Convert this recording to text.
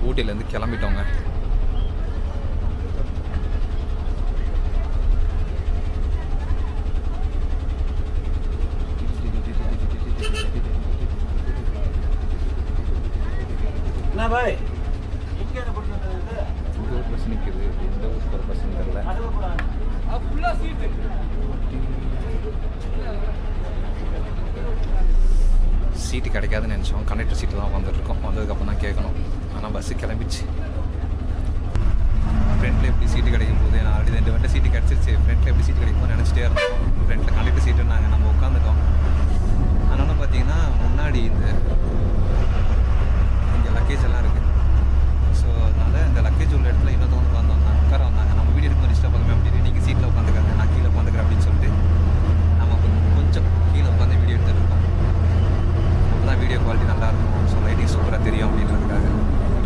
ஊட்டியிலேருந்து கிளம்பிட்டோங்க. இங்கே ஒரு பஸ் நிற்குது, எந்த ஊருக்கு ஒரு பஸ்ன்னு தெரியல. சீட்டு கிடைக்காதுன்னு நினச்சோம். கண்டக்டர் சீட்டு தான் வந்துட்டுருக்கோம். வந்ததுக்கப்புறம் தான் கேட்கணும். ஆனால் பஸ்ஸு கிளம்பிச்சு. ஃப்ரெண்டில் எப்படி சீட்டு கிடைக்கும் போது நான் ஆல்ரெடி 2 வண்டி சீட்டு கிடச்சிருச்சு. ஃப்ரெண்டில் எப்படி சீட்டு கிடைக்குமோ நினச்சிட்டே இருந்தோம். ஃப்ரெண்டில் கண்டக்டர் சீட்டுன்னாங்க, நம்ம உட்காந்துட்டோம். அதனால் பார்த்தீங்கன்னா முன்னாடி இங்கே லக்கேஜ் எல்லாம் இருக்குது.